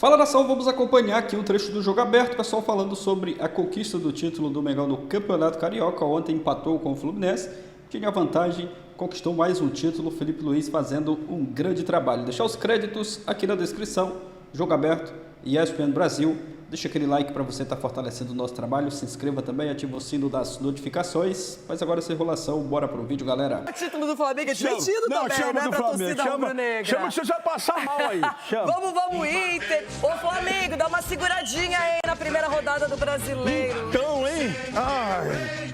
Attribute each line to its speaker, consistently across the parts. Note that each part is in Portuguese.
Speaker 1: Fala, nação, vamos acompanhar aqui um trecho do Jogo Aberto, pessoal, falando sobre a conquista do título do Mengão no Campeonato Carioca. Ontem empatou com o Fluminense, tinha vantagem, conquistou mais um título. Felipe Luiz fazendo um grande trabalho. Deixar os créditos aqui na descrição. Jogo Aberto e ESPN Brasil. Deixa aquele like para você estar fortalecendo o nosso trabalho. Se inscreva também, ativa o sino das notificações. Mas agora essa enrolação, bora pro vídeo, galera.
Speaker 2: O título do Flamengo é divertido também,
Speaker 3: chama
Speaker 2: né?
Speaker 3: do
Speaker 2: Pra
Speaker 3: Flamengo,
Speaker 2: torcida rubro-negra.
Speaker 3: chama que você vai passar mal aí. Chama.
Speaker 2: Vamos, Inter. Ô, Flamengo, dá uma seguradinha aí na primeira rodada do Brasileiro.
Speaker 3: Então, hein? Ai.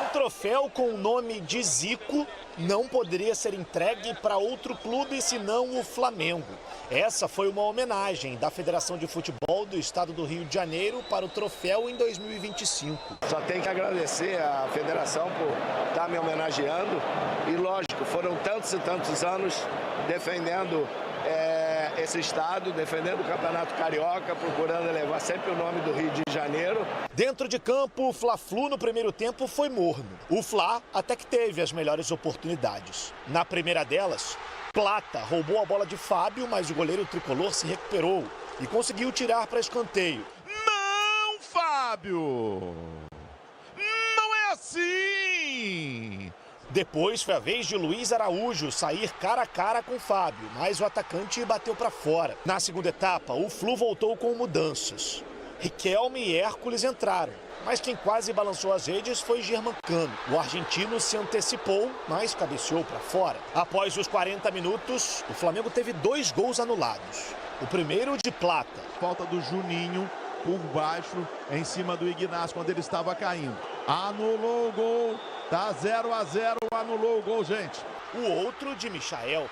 Speaker 4: Um troféu com o nome de Zico não poderia ser entregue para outro clube senão o Flamengo. Essa foi uma homenagem da Federação de Futebol do Estado do Rio de Janeiro para o troféu em 2025.
Speaker 5: Só tenho que agradecer à federação por estar me homenageando. E lógico, foram tantos e tantos anos defendendo esse estado, defendendo o Campeonato Carioca, procurando elevar sempre o nome do Rio de Janeiro.
Speaker 4: Dentro de campo, o Fla-Flu no primeiro tempo foi morno. O Fla até que teve as melhores oportunidades. Na primeira delas, Plata roubou a bola de Fábio, mas o goleiro tricolor se recuperou e conseguiu tirar para escanteio.
Speaker 6: Não, Fábio! Não é assim!
Speaker 4: Depois foi a vez de Luiz Araújo sair cara a cara com Fábio, mas o atacante bateu para fora. Na segunda etapa, o Flu voltou com mudanças. Riquelme e Hércules entraram, mas quem quase balançou as redes foi Germancano. O argentino se antecipou, mas cabeceou para fora. Após os 40 minutos, o Flamengo teve 2 gols anulados. O primeiro de Plata.
Speaker 6: Falta do Juninho por baixo, em cima do Ignacio, quando ele estava caindo. Anulou o gol, tá 0-0, anulou o gol, gente.
Speaker 4: O outro de Michael.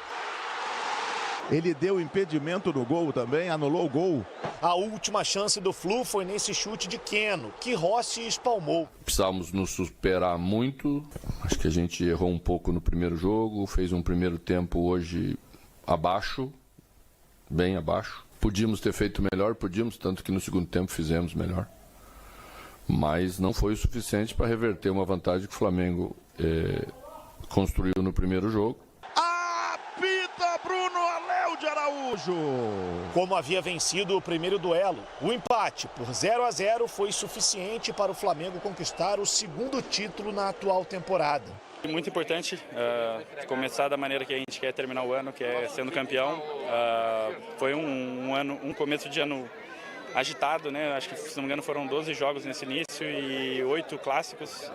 Speaker 6: Ele deu impedimento no gol também, anulou o gol.
Speaker 4: A última chance do Flu foi nesse chute de Keno, que Rossi espalmou.
Speaker 7: Precisávamos nos superar muito. Acho que a gente errou um pouco no primeiro jogo, fez um primeiro tempo hoje abaixo, bem abaixo. Podíamos ter feito melhor, tanto que no segundo tempo fizemos melhor. Mas não foi o suficiente para reverter uma vantagem que o Flamengo construiu no primeiro jogo.
Speaker 6: Apita Bruno Aleu de Araújo.
Speaker 4: Como havia vencido o primeiro duelo, o empate por 0-0 foi suficiente para o Flamengo conquistar o segundo título na atual temporada.
Speaker 8: Muito importante começar da maneira que a gente quer terminar o ano, que é sendo campeão. Foi um começo de ano agitado, né? Acho que, se não me engano, foram 12 jogos nesse início e 8 clássicos,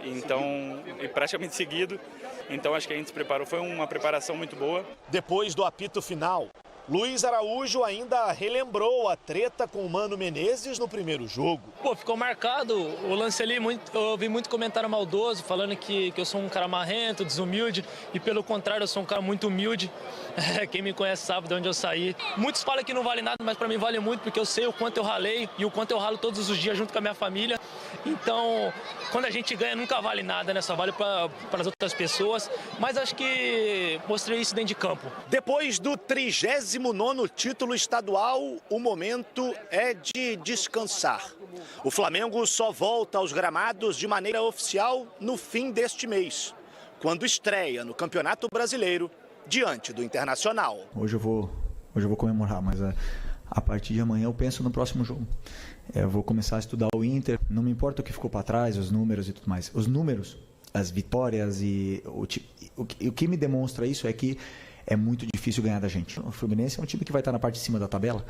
Speaker 8: e praticamente seguido. Então acho que a gente se preparou, foi uma preparação muito boa.
Speaker 4: Depois do apito final, Luiz Araújo ainda relembrou a treta com o Mano Menezes no primeiro jogo.
Speaker 9: Pô, ficou marcado o lance ali, eu ouvi muito comentário maldoso, falando que eu sou um cara marrento, desumilde, e pelo contrário, eu sou um cara muito humilde. Quem me conhece sabe de onde eu saí. Muitos falam que não vale nada, mas pra mim vale muito, porque eu sei o quanto eu ralei e o quanto eu ralo todos os dias junto com a minha família. Então, quando a gente ganha, nunca vale nada, né? Só vale para as outras pessoas. Mas acho que mostrei isso dentro de campo.
Speaker 4: Depois do 39º título estadual, o momento é de descansar. O Flamengo só volta aos gramados de maneira oficial no fim deste mês, quando estreia no Campeonato Brasileiro diante do Internacional.
Speaker 10: Hoje eu vou comemorar, mas a partir de amanhã eu penso no próximo jogo. Eu vou começar a estudar o Inter, não me importa o que ficou para trás, os números e tudo mais. Os números, as vitórias e o que me demonstra isso é que é muito difícil ganhar da gente. O Fluminense é um time que vai estar na parte de cima da tabela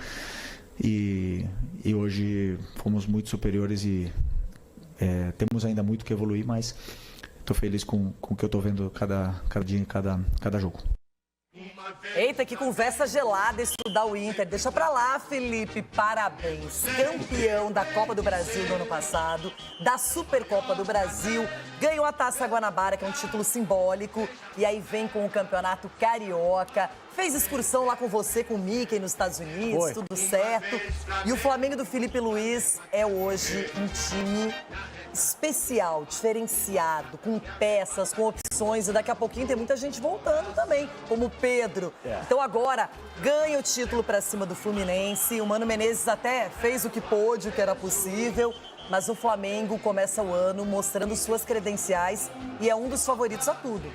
Speaker 10: e hoje fomos muito superiores e temos ainda muito que evoluir, mas estou feliz com o que eu estou vendo cada dia em cada jogo.
Speaker 2: Eita, que conversa gelada estudar o Inter. Deixa pra lá, Felipe. Parabéns. Campeão da Copa do Brasil do ano passado, da Supercopa do Brasil, ganhou a Taça Guanabara, que é um título simbólico, e aí vem com o Campeonato Carioca. Fez excursão lá com você, com o Mickey nos Estados Unidos,
Speaker 10: Foi.
Speaker 2: tudo certo. E o Flamengo do Felipe Luiz é hoje um time especial, diferenciado, com peças, com opções, e daqui a pouquinho tem muita gente voltando também, como o Pedro. Então agora ganha o título para cima do Fluminense. O Mano Menezes até fez o que pôde, o que era possível, mas o Flamengo começa o ano mostrando suas credenciais e é um dos favoritos a tudo.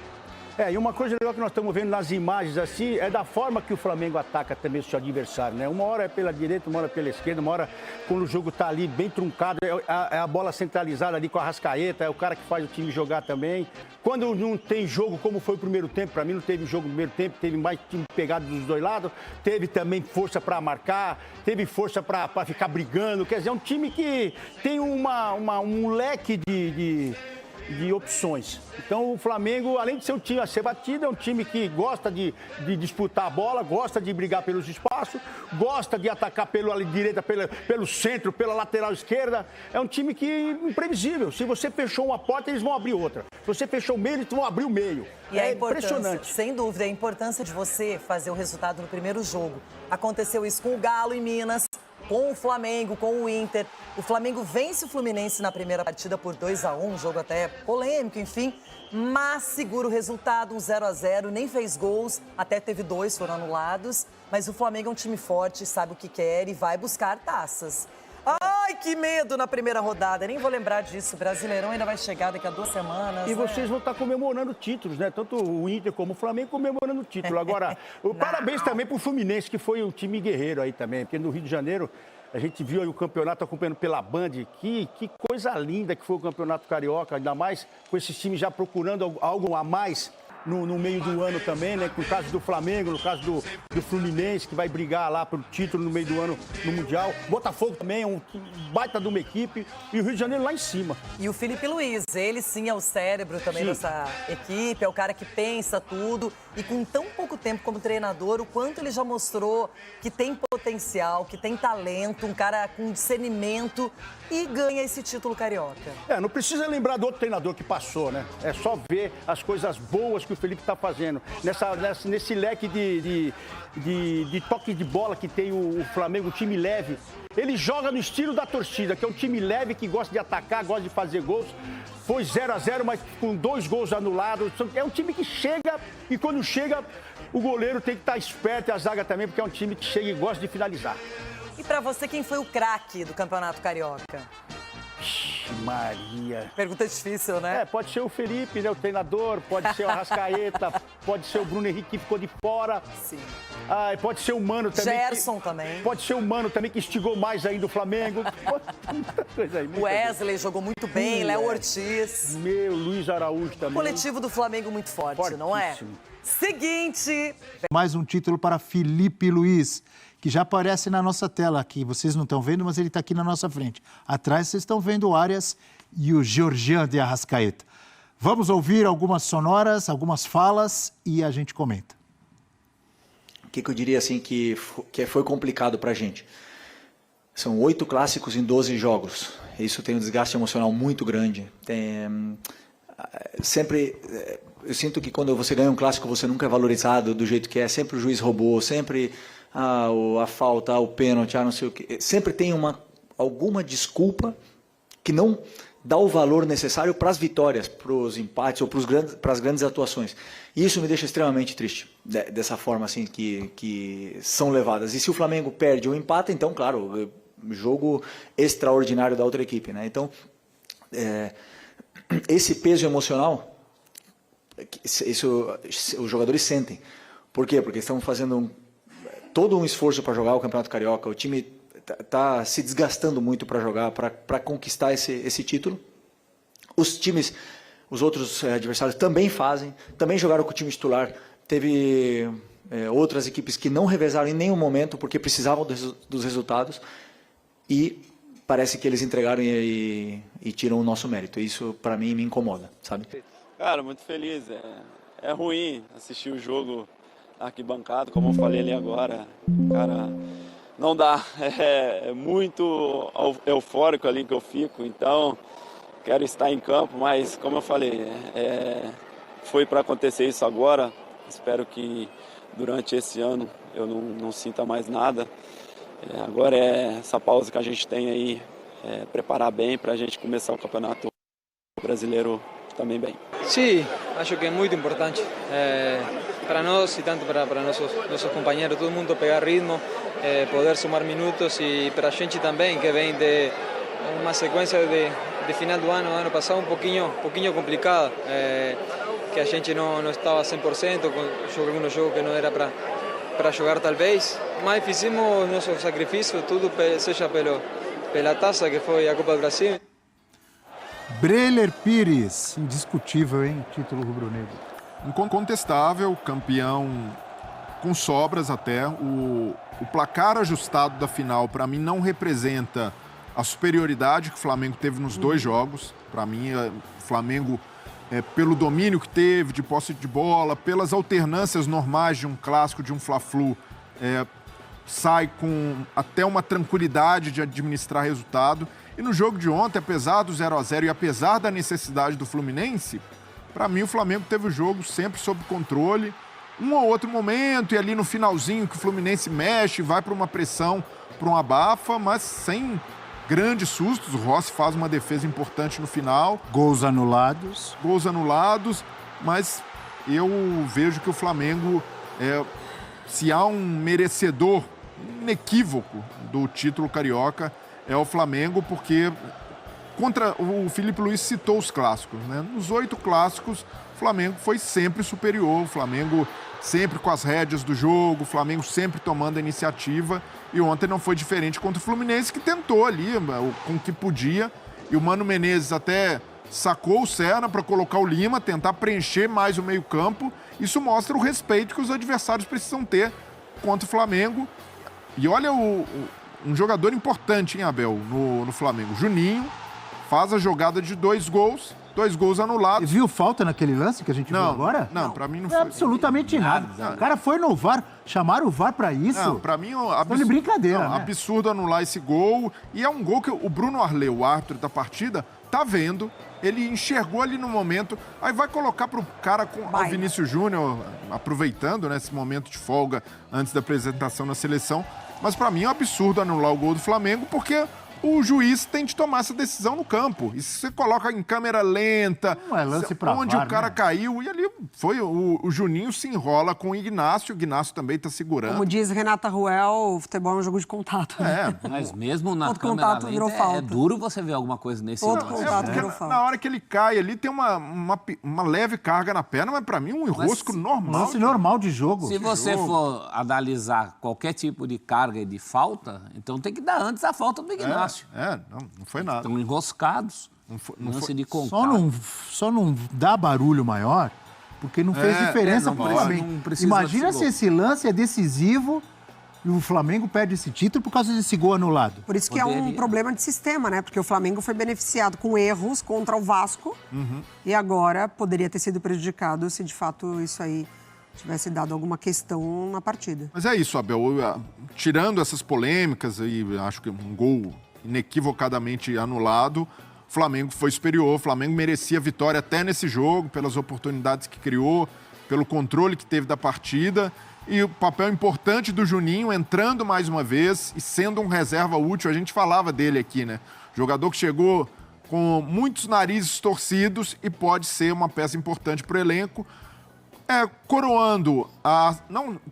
Speaker 3: E uma coisa legal que nós estamos vendo nas imagens assim é da forma que o Flamengo ataca também o seu adversário, né? Uma hora é pela direita, uma hora é pela esquerda, uma hora quando o jogo está ali bem truncado, é a bola centralizada ali com a Arrascaeta, é o cara que faz o time jogar também. Quando não tem jogo, como foi o primeiro tempo, para mim não teve jogo no primeiro tempo, teve mais time pegado dos dois lados, teve também força para marcar, teve força para ficar brigando, quer dizer, é um time que tem um leque de opções. Então o Flamengo, além de ser um time a ser batido, é um time que gosta de disputar a bola, gosta de brigar pelos espaços, gosta de atacar pela direita, pelo centro, pela lateral esquerda. É um time que imprevisível. Se você fechou uma porta, eles vão abrir outra. Se você fechou o meio, eles vão abrir o meio.
Speaker 2: E é impressionante. Sem dúvida, a importância de você fazer o resultado no primeiro jogo. Aconteceu isso com o Galo em Minas, com o Flamengo, com o Inter. O Flamengo vence o Fluminense na primeira partida por 2-1, um jogo até polêmico, enfim. Mas segura o resultado, um 0-0, nem fez gols, até teve 2, foram anulados. Mas o Flamengo é um time forte, sabe o que quer e vai buscar taças. Ai, que medo na primeira rodada, nem vou lembrar disso. O Brasileirão ainda vai chegar daqui a 2 semanas.
Speaker 3: E vocês vão estar comemorando títulos, né? Tanto o Inter como o Flamengo comemorando o título. Agora, parabéns também para o Fluminense, que foi um time guerreiro aí também, porque no Rio de Janeiro a gente viu aí o campeonato acompanhando pela Band. Que coisa linda que foi o Campeonato Carioca, ainda mais com esses times já procurando algo a mais no meio do ano também, né? No caso do Flamengo, no caso do Fluminense, que vai brigar lá pelo título no meio do ano no Mundial. Botafogo também é um baita de uma equipe. E o Rio de Janeiro lá em cima.
Speaker 2: E o Felipe Luiz, ele sim é o cérebro também dessa equipe, é o cara que pensa tudo. E com tão pouco tempo como treinador, o quanto ele já mostrou que tem potencial, que tem talento, um cara com discernimento e ganha esse título carioca.
Speaker 3: Não precisa lembrar do outro treinador que passou, né? É só ver as coisas boas que o Felipe está fazendo. Nesse leque de toque de bola que tem o Flamengo, um time leve. Ele joga no estilo da torcida, que é um time leve, que gosta de atacar, gosta de fazer gols. Foi 0-0, mas com 2 gols anulados. É um time que chega e quando chega, o goleiro tem que estar esperto e a zaga também, porque é um time que chega e gosta de finalizar.
Speaker 2: E pra você, quem foi o craque do Campeonato Carioca?
Speaker 3: Maria.
Speaker 2: Pergunta difícil, né?
Speaker 3: Pode ser o Felipe, né, o treinador, pode ser o Arrascaeta, pode ser o Bruno Henrique que ficou de fora.
Speaker 2: Sim.
Speaker 3: Pode ser o Mano também.
Speaker 2: Gerson também.
Speaker 3: Pode ser o Mano também, que instigou mais ainda o Flamengo. Muita coisa aí.
Speaker 2: O Wesley jogou muito bem, Léo Ortiz.
Speaker 3: Luiz Araújo também.
Speaker 2: O coletivo do Flamengo muito forte, não é? Seguinte.
Speaker 11: Mais um título para Felipe Luiz, que já aparece na nossa tela aqui. Vocês não estão vendo, mas ele está aqui na nossa frente. Atrás vocês estão vendo o Arias e o Georgian de Arrascaeta. Vamos ouvir algumas sonoras, algumas falas e a gente comenta.
Speaker 10: O que eu diria assim que foi complicado para a gente? São 8 clássicos em 12 jogos. Isso tem um desgaste emocional muito grande. Eu sinto que quando você ganha um clássico, você nunca é valorizado do jeito que é. Sempre o juiz roubou, sempre a falta, o pênalti, não sei o quê. Sempre tem alguma desculpa que não dá o valor necessário para as vitórias, para os empates ou para as grandes atuações. E isso me deixa extremamente triste, dessa forma assim que são levadas. E se o Flamengo perde ou empata, então, claro, jogo extraordinário da outra equipe, né? Então, esse peso emocional, isso os jogadores sentem. Por quê? Porque estão fazendo todo um esforço para jogar o Campeonato Carioca, o time está se desgastando muito para jogar, para conquistar esse título. Os outros adversários também também jogaram com o time titular. Teve outras equipes que não revezaram em nenhum momento porque precisavam dos resultados e parece que eles entregaram e tiram o nosso mérito. Isso, para mim, me incomoda, sabe?
Speaker 12: Cara, muito feliz. É ruim assistir o jogo arquibancado, como eu falei ali agora. Cara, não dá. É muito eufórico ali que eu fico, então quero estar em campo, mas como eu falei, foi para acontecer isso agora. Espero que durante esse ano eu não sinta mais nada. Agora essa pausa que a gente tem aí, preparar bem para a gente começar o Campeonato Brasileiro também bem.
Speaker 13: Sim, acho que é muito importante para nós e tanto para nossos companheiros, todo mundo pegar ritmo, poder somar minutos e para a gente também que vem de uma sequência de final do ano passado um pouquinho complicada, a gente não estava 100%, jogou alguns jogos que não era para jogar talvez, mas fizemos nosso sacrifício, tudo seja pela taça que foi a Copa do Brasil.
Speaker 11: Breler Pires, indiscutível, hein? Título rubro-negro.
Speaker 14: Incontestável, campeão com sobras até. O placar ajustado da final, para mim, não representa a superioridade que o Flamengo teve nos dois jogos. Para mim, o Flamengo, pelo domínio que teve, de posse de bola, pelas alternâncias normais de um clássico, de um Fla-Flu, sai com até uma tranquilidade de administrar resultado. E no jogo de ontem, apesar do 0-0 e apesar da necessidade do Fluminense, para mim o Flamengo teve o jogo sempre sob controle. Um ou outro momento, e ali no finalzinho que o Fluminense mexe, vai para uma pressão, para um abafa, mas sem grandes sustos. O Rossi faz uma defesa importante no final.
Speaker 11: Gols anulados,
Speaker 14: mas eu vejo que o Flamengo, se há um merecedor inequívoco do título carioca, é o Flamengo, porque o Filipe Luís citou os clássicos, né? Nos 8 clássicos, o Flamengo foi sempre superior, o Flamengo sempre com as rédeas do jogo, o Flamengo sempre tomando a iniciativa, e ontem não foi diferente contra o Fluminense, que tentou ali com o que podia, e o Mano Menezes até sacou o Serna para colocar o Lima, tentar preencher mais o meio-campo. Isso mostra o respeito que os adversários precisam ter contra o Flamengo. E olha um jogador importante, hein, Abel, no Flamengo. Juninho faz a jogada de 2 gols anulados.
Speaker 11: Você viu falta naquele lance que a gente viu agora?
Speaker 14: Não, pra mim não foi.
Speaker 11: Absolutamente nada. O cara foi no VAR, chamaram o VAR pra isso.
Speaker 14: Não, pra mim...
Speaker 11: de brincadeira, né?
Speaker 14: Absurdo anular esse gol. E é um gol que o Bruno Arleu, o árbitro da partida, tá vendo. Ele enxergou ali no momento. Aí vai colocar pro cara com o Vinícius Júnior, aproveitando, né, esse momento de folga antes da apresentação na seleção. Mas pra mim é um absurdo anular o gol do Flamengo, porque o juiz tem de tomar essa decisão no campo. E se você coloca em câmera lenta,
Speaker 11: não é lance pra
Speaker 14: onde
Speaker 11: VAR,
Speaker 14: o cara
Speaker 11: né?
Speaker 14: caiu, e ali foi o Juninho se enrola com o Ignacio também tá segurando.
Speaker 15: Como diz Renata Ruel, o futebol é um jogo de contato.
Speaker 16: Mas mesmo na
Speaker 15: todo
Speaker 16: câmera
Speaker 15: contato virou
Speaker 16: lenta,
Speaker 15: falta.
Speaker 16: é duro você ver alguma coisa nesse
Speaker 15: Todo
Speaker 16: lance.
Speaker 15: contato virou falta.
Speaker 14: Na hora que ele cai ali, tem uma leve carga na perna, mas pra mim um enrosco normal.
Speaker 11: Lance normal de jogo.
Speaker 16: Se você for analisar qualquer tipo de carga e de falta, então tem que dar antes a falta do Ignacio.
Speaker 14: Não foi nada.
Speaker 16: Estão enroscados.
Speaker 14: Não
Speaker 16: lance
Speaker 14: foi.
Speaker 16: de contato.
Speaker 11: Só não dá barulho maior, porque não fez diferença pro Flamengo. Imagina se esse lance é decisivo e o Flamengo perde esse título por causa desse gol anulado.
Speaker 15: Por isso que é um problema de sistema, né? Porque o Flamengo foi beneficiado com erros contra o Vasco e agora poderia ter sido prejudicado se de fato isso aí tivesse dado alguma questão na partida.
Speaker 14: Mas é isso, Abel. Tirando essas polêmicas aí, acho que um gol inequivocadamente anulado, o Flamengo foi superior, o Flamengo merecia vitória até nesse jogo, pelas oportunidades que criou, pelo controle que teve da partida, e o papel importante do Juninho entrando mais uma vez e sendo um reserva útil. A gente falava dele aqui, né? Jogador que chegou com muitos narizes torcidos e pode ser uma peça importante para o elenco. Coroando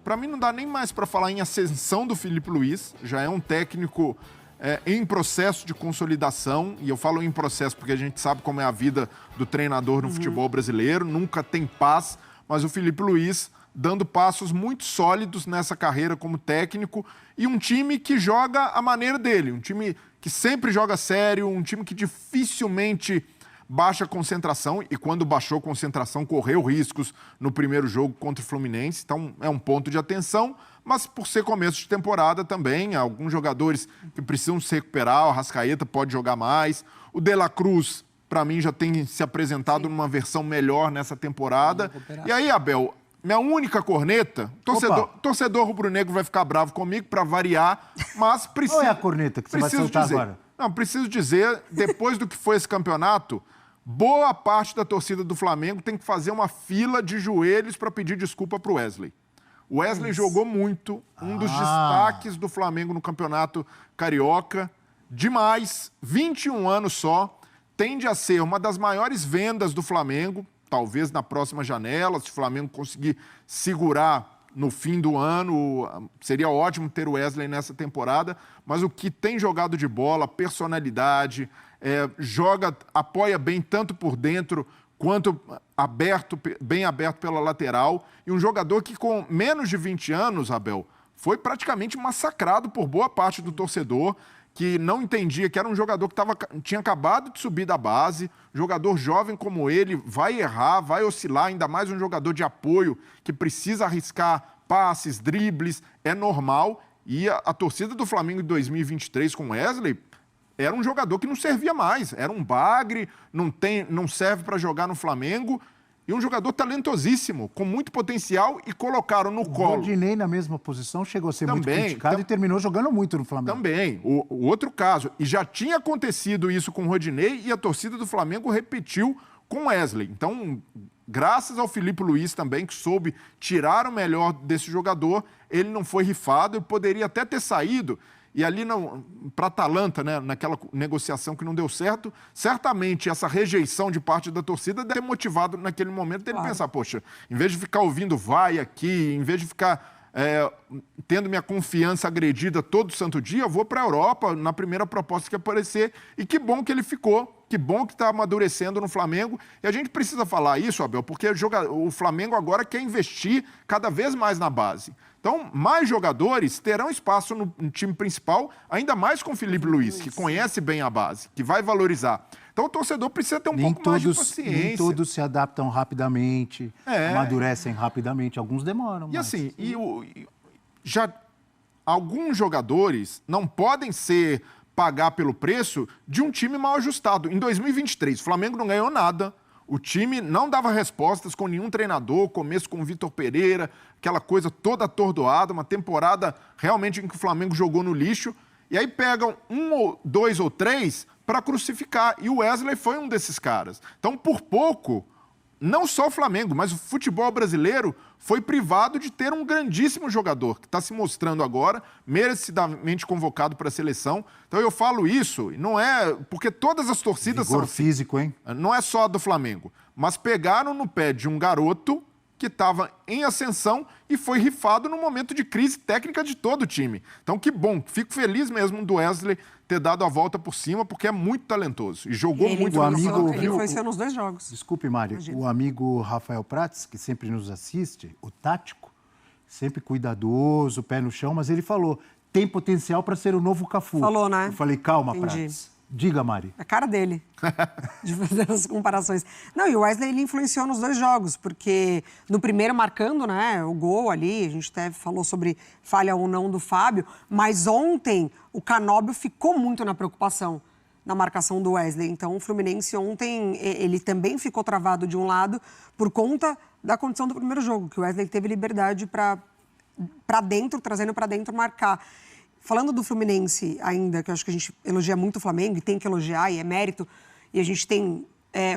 Speaker 14: para mim não dá nem mais para falar em ascensão do Filipe Luís, já é um técnico em processo de consolidação, e eu falo em processo porque a gente sabe como é a vida do treinador no futebol brasileiro, nunca tem paz, mas o Filipe Luís dando passos muito sólidos nessa carreira como técnico, e um time que joga a maneira dele, um time que sempre joga sério, um time que dificilmente baixa concentração, e quando baixou concentração correu riscos no primeiro jogo contra o Fluminense, então é um ponto de atenção, mas por ser começo de temporada também, alguns jogadores que precisam se recuperar, o Arrascaeta pode jogar mais, o De La Cruz, para mim, já tem se apresentado numa versão melhor nessa temporada. E aí, Abel, minha única corneta, torcedor rubro-negro vai ficar bravo comigo para variar, mas preciso...
Speaker 11: Qual é a corneta que você vai soltar agora?
Speaker 14: Não, preciso dizer, depois do que foi esse campeonato, boa parte da torcida do Flamengo tem que fazer uma fila de joelhos para pedir desculpa para o Wesley. O Wesley jogou muito, um dos destaques do Flamengo no campeonato carioca, demais, 21 anos só, tende a ser uma das maiores vendas do Flamengo, talvez na próxima janela, se o Flamengo conseguir segurar no fim do ano, seria ótimo ter o Wesley nessa temporada, mas o que tem jogado de bola, personalidade, apoia bem tanto por dentro quanto bem aberto pela lateral. E um jogador que com menos de 20 anos, Abel, foi praticamente massacrado por boa parte do torcedor, que não entendia que era um jogador que tinha acabado de subir da base. Jogador jovem como ele vai errar, vai oscilar, ainda mais um jogador de apoio que precisa arriscar passes, dribles, é normal. E a torcida do Flamengo em 2023 com Wesley era um jogador que não servia mais, era um bagre, não serve para jogar no Flamengo. E um jogador talentosíssimo, com muito potencial, e colocaram no colo.
Speaker 11: O Rodinei, na mesma posição, chegou a ser muito criticado e terminou jogando muito no Flamengo.
Speaker 14: Também. O outro caso. E já tinha acontecido isso com o Rodinei e a torcida do Flamengo repetiu com Wesley. Então, graças ao Filipe Luiz também, que soube tirar o melhor desse jogador, ele não foi rifado e poderia até ter saído. E ali para a Atalanta, né, naquela negociação que não deu certo, certamente essa rejeição de parte da torcida deve ter motivado naquele momento dele pensar, poxa, em vez de ficar ouvindo vai aqui, em vez de ficar tendo minha confiança agredida todo santo dia, eu vou para a Europa na primeira proposta que aparecer. E que bom que ele ficou, que bom que está amadurecendo no Flamengo. E a gente precisa falar isso, Abel, porque o Flamengo agora quer investir cada vez mais na base. Então, mais jogadores terão espaço no time principal, ainda mais com o Filipe Luiz, que conhece bem a base, que vai valorizar. Então, o torcedor precisa ter um pouco mais de paciência.
Speaker 11: Nem todos se adaptam rapidamente, amadurecem rapidamente. Alguns demoram.
Speaker 14: E assim, já alguns jogadores não podem pagar pelo preço de um time mal ajustado. Em 2023, o Flamengo não ganhou nada. O time não dava respostas com nenhum treinador, começo com o Vitor Pereira, aquela coisa toda atordoada, uma temporada realmente em que o Flamengo jogou no lixo. E aí pegam 1 ou 2 ou 3 para crucificar. E o Wesley foi um desses caras. Então, por pouco, não só o Flamengo, mas o futebol brasileiro foi privado de ter um grandíssimo jogador, que está se mostrando agora, merecidamente convocado para a seleção. Então eu falo isso, não é... Porque todas as torcidas
Speaker 11: Vigor físico, hein?
Speaker 14: Não é só do Flamengo, mas pegaram no pé de um garoto que estava em ascensão e foi rifado no momento de crise técnica de todo o time. Então, que bom. Fico feliz mesmo do Wesley ter dado a volta por cima, porque é muito talentoso. E jogou muito.
Speaker 15: Ele influenciou nos 2 jogos.
Speaker 11: Desculpe, Mário. O amigo Rafael Prats, que sempre nos assiste, o tático, sempre cuidadoso, pé no chão, mas ele falou, tem potencial para ser o novo Cafu.
Speaker 15: Falou, né?
Speaker 11: Eu falei, calma,
Speaker 15: Entendi.
Speaker 11: Prats. Diga, Mari.
Speaker 15: É a cara dele, de fazer as comparações. Não, e o Wesley, ele influenciou nos 2 jogos, porque no primeiro marcando, né, o gol ali, a gente até falou sobre falha ou não do Fábio, mas ontem o Canóbio ficou muito na preocupação na marcação do Wesley. Então o Fluminense ontem, ele também ficou travado de um lado por conta da condição do primeiro jogo, que o Wesley teve liberdade para dentro, trazendo para dentro marcar. Falando do Fluminense ainda, que eu acho que a gente elogia muito o Flamengo, e tem que elogiar, e é mérito, e a gente tem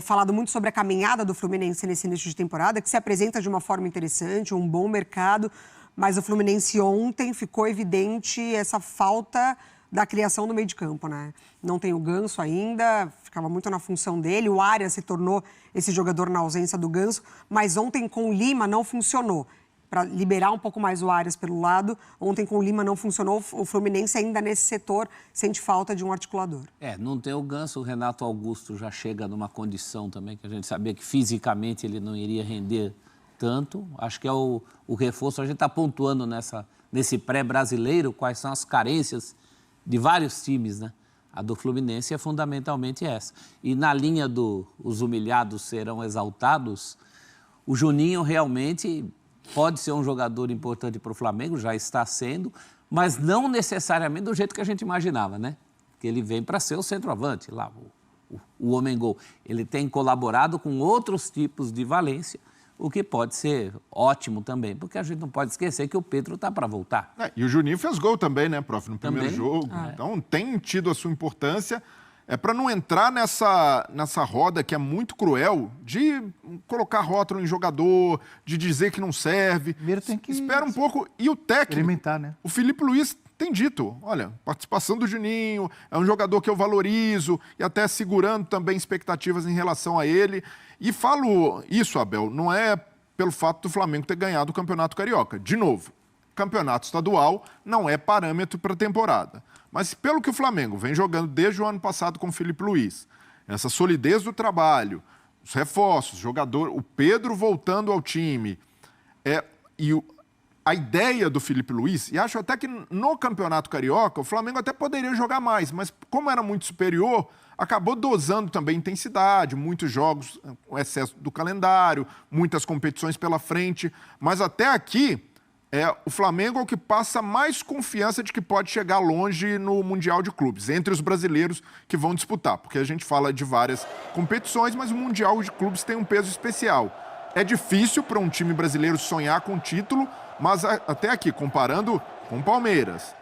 Speaker 15: falado muito sobre a caminhada do Fluminense nesse início de temporada, que se apresenta de uma forma interessante, um bom mercado, mas o Fluminense ontem ficou evidente essa falta da criação do meio de campo, né? Não tem o Ganso ainda, ficava muito na função dele, o Arias se tornou esse jogador na ausência do Ganso, mas ontem com o Lima não funcionou. Para liberar um pouco mais o Arias pelo lado. Ontem com o Lima não funcionou, o Fluminense ainda nesse setor sente falta de um articulador.
Speaker 16: Não tem o Ganso, o Renato Augusto já chega numa condição também que a gente sabia que fisicamente ele não iria render tanto. Acho que é o reforço, a gente está pontuando nesse pré-brasileiro quais são as carências de vários times, né? A do Fluminense é fundamentalmente essa. E na linha os humilhados serão exaltados, o Juninho realmente... pode ser um jogador importante para o Flamengo, já está sendo, mas não necessariamente do jeito que a gente imaginava, né? Que ele vem para ser o centroavante, lá, o homem-gol. Ele tem colaborado com outros tipos de valência, o que pode ser ótimo também, porque a gente não pode esquecer que o Pedro está para voltar.
Speaker 14: E o Juninho fez gol também, né, prof, no primeiro jogo. Então tem tido a sua importância. É para não entrar nessa roda que é muito cruel de colocar rótulo em jogador, de dizer que não serve.
Speaker 11: Primeiro tem que...
Speaker 14: Espera um pouco. E o técnico...
Speaker 11: experimentar, né?
Speaker 14: O Filipe Luiz tem dito, olha, participação do Juninho, é um jogador que eu valorizo, e até segurando também expectativas em relação a ele. E falo isso, Abel, não é pelo fato do Flamengo ter ganhado o Campeonato Carioca. De novo, campeonato estadual não é parâmetro para a temporada. Mas pelo que o Flamengo vem jogando desde o ano passado com o Filipe Luiz, essa solidez do trabalho, os reforços, jogador, o Pedro voltando ao time, a ideia do Filipe Luís, e acho até que no Campeonato Carioca o Flamengo até poderia jogar mais, mas como era muito superior, acabou dosando também intensidade, muitos jogos, o excesso do calendário, muitas competições pela frente, mas até aqui o Flamengo é o que passa mais confiança de que pode chegar longe no Mundial de Clubes, entre os brasileiros que vão disputar, porque a gente fala de várias competições, mas o Mundial de Clubes tem um peso especial. É difícil para um time brasileiro sonhar com o título, mas até aqui, comparando com o Palmeiras,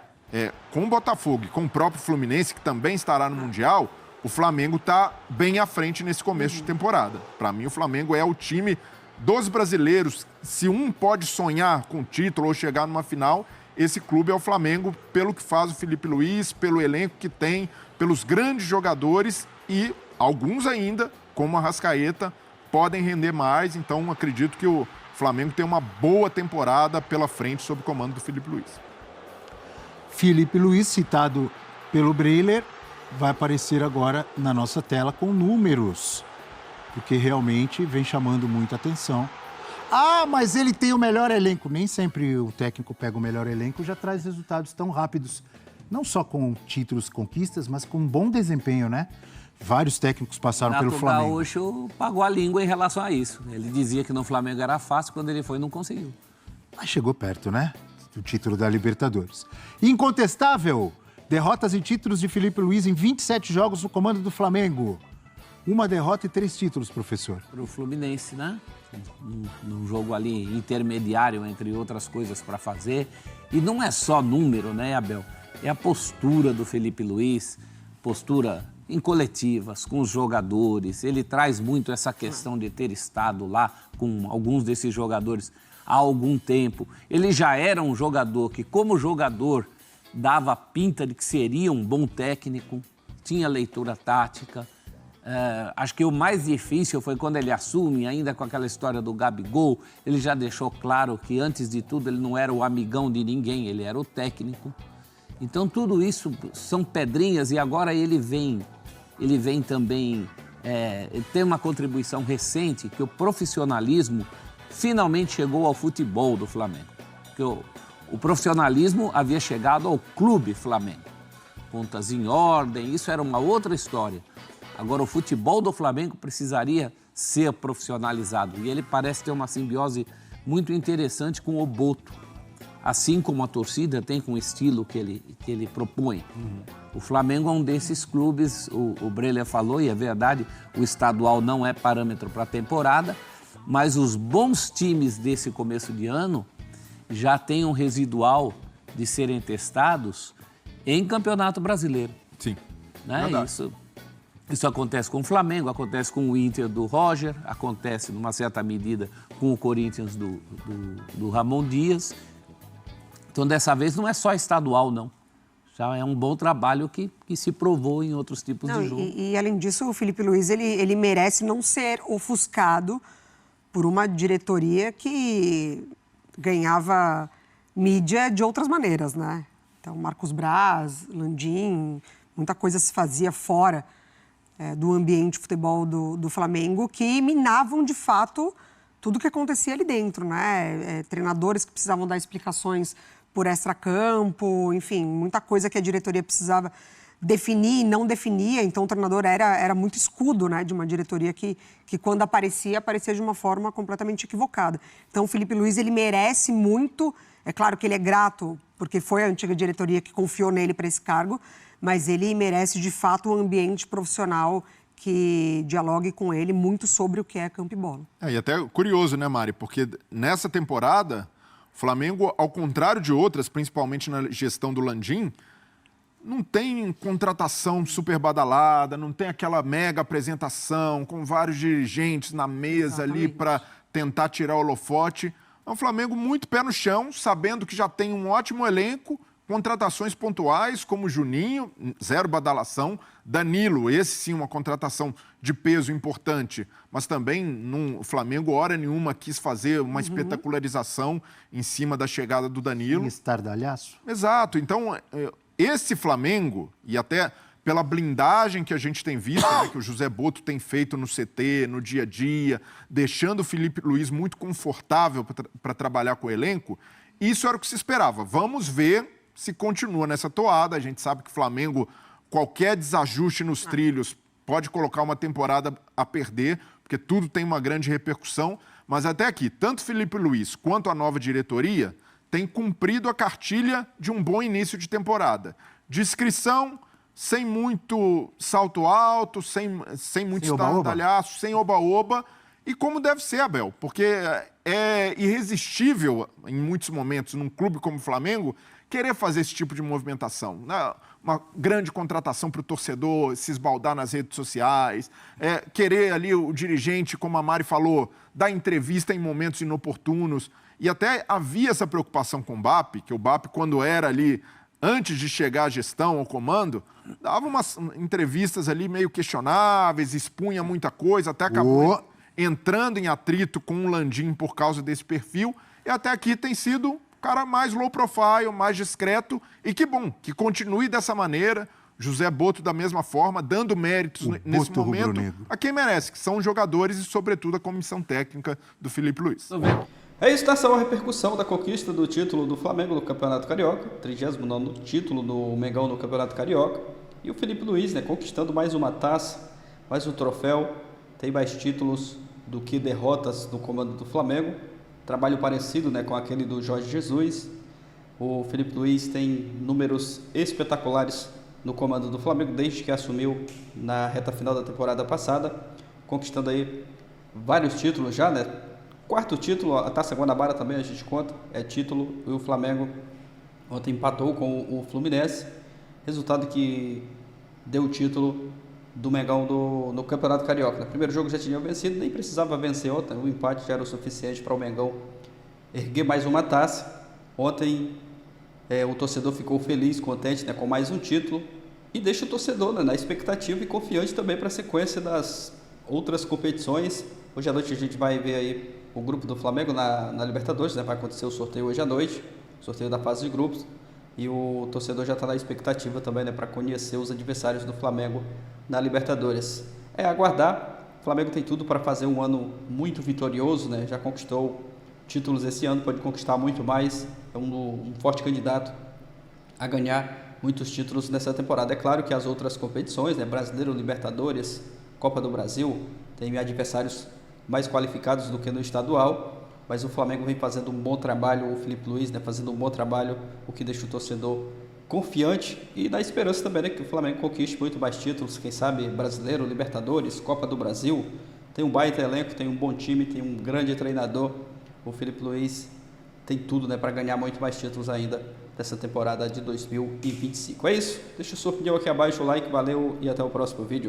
Speaker 14: com o Botafogo e com o próprio Fluminense, que também estará no Mundial, o Flamengo está bem à frente nesse começo de temporada. Para mim, o Flamengo é o time dos brasileiros. Se um pode sonhar com o título ou chegar numa final, esse clube é o Flamengo, pelo que faz o Filipe Luís, pelo elenco que tem, pelos grandes jogadores e alguns ainda, como a Arrascaeta, podem render mais. Então, acredito que o Flamengo tem uma boa temporada pela frente sob o comando do Filipe Luís.
Speaker 11: Filipe Luís, citado pelo Breiler, vai aparecer agora na nossa tela com números, porque realmente vem chamando muita atenção. Ah, mas ele tem o melhor elenco. Nem sempre o técnico pega o melhor elenco e já traz resultados tão rápidos. Não só com títulos, conquistas, mas com um bom desempenho, né? Vários técnicos passaram pelo Flamengo.
Speaker 16: O Gaúcho pagou a língua em relação a isso. Ele dizia que no Flamengo era fácil, quando ele foi não conseguiu.
Speaker 11: Mas chegou perto, né? Do título da Libertadores. Incontestável! Derrotas e títulos de Filipe Luís em 27 jogos no comando do Flamengo. Uma derrota e 3 títulos, professor.
Speaker 16: Para o Fluminense, né? Num jogo ali intermediário, entre outras coisas para fazer. E não é só número, né, Abel? É a postura do Filipe Luís, postura em coletivas, com os jogadores. Ele traz muito essa questão de ter estado lá com alguns desses jogadores há algum tempo. Ele já era um jogador que, como jogador, dava pinta de que seria um bom técnico, tinha leitura tática. Acho que o mais difícil foi quando ele assume, ainda com aquela história do Gabigol, ele já deixou claro que, antes de tudo, ele não era o amigão de ninguém, ele era o técnico. Então, tudo isso são pedrinhas e agora ele vem também, ele tem uma contribuição recente, que o profissionalismo finalmente chegou ao futebol do Flamengo. Porque o profissionalismo havia chegado ao clube Flamengo. Contas em ordem, isso era uma outra história. Agora, o futebol do Flamengo precisaria ser profissionalizado. E ele parece ter uma simbiose muito interessante com o Boto. Assim como a torcida tem com o estilo que ele propõe. O Flamengo é um desses clubes, o Breiler falou, e é verdade, o estadual não é parâmetro para a temporada, mas os bons times desse começo de ano já têm um residual de serem testados em Campeonato Brasileiro.
Speaker 14: Sim,
Speaker 16: né? Isso acontece com o Flamengo, acontece com o Inter do Roger, acontece, numa certa medida, com o Corinthians do Ramon Dias. Então, dessa vez, não é só estadual, não. Já é um bom trabalho que se provou em outros tipos de jogo.
Speaker 15: E, além disso, o Filipe Luís, ele merece não ser ofuscado por uma diretoria que ganhava mídia de outras maneiras, né? Então, Marcos Braz, Landim, muita coisa se fazia fora do ambiente de futebol do Flamengo, que minavam, de fato, tudo o que acontecia ali dentro, né? Treinadores que precisavam dar explicações por extracampo, enfim, muita coisa que a diretoria precisava definir e não definia. Então, o treinador era muito escudo, né, de uma diretoria que quando aparecia de uma forma completamente equivocada. Então, o Filipe Luís, ele merece muito. É claro que ele é grato, porque foi a antiga diretoria que confiou nele para esse cargo, mas ele merece, de fato, um ambiente profissional que dialogue com ele muito sobre o que é campo e bola.
Speaker 14: E até curioso, né, Mari? Porque nessa temporada, o Flamengo, ao contrário de outras, principalmente na gestão do Landim, não tem contratação super badalada, não tem aquela mega apresentação com vários dirigentes na mesa ali para tentar tirar o holofote. É um Flamengo muito pé no chão, sabendo que já tem um ótimo elenco, contratações pontuais como Juninho, zero badalação, Danilo, esse sim uma contratação de peso importante, mas também o Flamengo hora nenhuma quis fazer uma espetacularização em cima da chegada do Danilo.
Speaker 11: Estardalhaço.
Speaker 14: Exato, então esse Flamengo, e até pela blindagem que a gente tem visto, né, que o José Botto tem feito no CT, no dia a dia, deixando o Filipe Luiz muito confortável para trabalhar com o elenco, isso era o que se esperava. Vamos ver se continua nessa toada. A gente sabe que o Flamengo, qualquer desajuste nos trilhos, pode colocar uma temporada a perder, porque tudo tem uma grande repercussão. Mas até aqui, tanto Filipe Luiz quanto a nova diretoria têm cumprido a cartilha de um bom início de temporada. Discrição, sem muito salto alto, sem muito estardalhaço, sem oba-oba. E como deve ser, Abel, porque é irresistível, em muitos momentos, num clube como o Flamengo, querer fazer esse tipo de movimentação. Uma grande contratação para o torcedor se esbaldar nas redes sociais, querer ali o dirigente, como a Mari falou, dar entrevista em momentos inoportunos. E até havia essa preocupação com o BAP, que o BAP, quando era ali, antes de chegar à gestão, ao comando, dava umas entrevistas ali meio questionáveis, expunha muita coisa, até acabou entrando em atrito com o Landim por causa desse perfil, e até aqui tem sido o cara mais low profile, mais discreto, e que bom, que continue dessa maneira, José Botto da mesma forma, dando méritos nesse momento a quem merece, que são os jogadores e, sobretudo, a comissão técnica do Filipe Luiz.
Speaker 1: É isso, dessa a repercussão da conquista do título do Flamengo no Campeonato Carioca, 39º título do Mengão no Campeonato Carioca, e o Filipe Luiz, né, conquistando mais uma taça, mais um troféu, tem mais títulos do que derrotas no comando do Flamengo, trabalho parecido, né, com aquele do Jorge Jesus. O Filipe Luiz tem números espetaculares no comando do Flamengo desde que assumiu na reta final da temporada passada, conquistando aí vários títulos já, né? Quarto título, a Taça Guanabara também a gente conta, é título, e o Flamengo ontem empatou com o Fluminense, resultado que deu o título do Mengão no Campeonato Carioca. No primeiro jogo já tinha vencido, nem precisava vencer ontem, o empate já era o suficiente para o Mengão erguer mais uma taça. Ontem o torcedor ficou feliz, contente, né, com mais um título, e deixa o torcedor, né, na expectativa e confiante também para a sequência das outras competições. Hoje à noite a gente vai ver aí o grupo do Flamengo na Libertadores, né, vai acontecer o sorteio hoje à noite, sorteio da fase de grupos, e o torcedor já está na expectativa também, né, para conhecer os adversários do Flamengo na Libertadores. É aguardar. O Flamengo tem tudo para fazer um ano muito vitorioso, né? Já conquistou títulos esse ano, pode conquistar muito mais. É um forte candidato a ganhar muitos títulos nessa temporada. É claro que as outras competições, né, Brasileiro, Libertadores, Copa do Brasil, tem adversários mais qualificados do que no estadual, mas o Flamengo vem fazendo um bom trabalho, o Filipe Luiz, né, fazendo um bom trabalho, o que deixa o torcedor confiante e na esperança também, né, que o Flamengo conquiste muito mais títulos, quem sabe Brasileiro, Libertadores, Copa do Brasil. Tem um baita elenco, tem um bom time, tem um grande treinador. O Filipe Luiz tem tudo, né, para ganhar muito mais títulos ainda dessa temporada de 2025. É isso, deixa a sua opinião aqui abaixo, o like, valeu e até o próximo vídeo.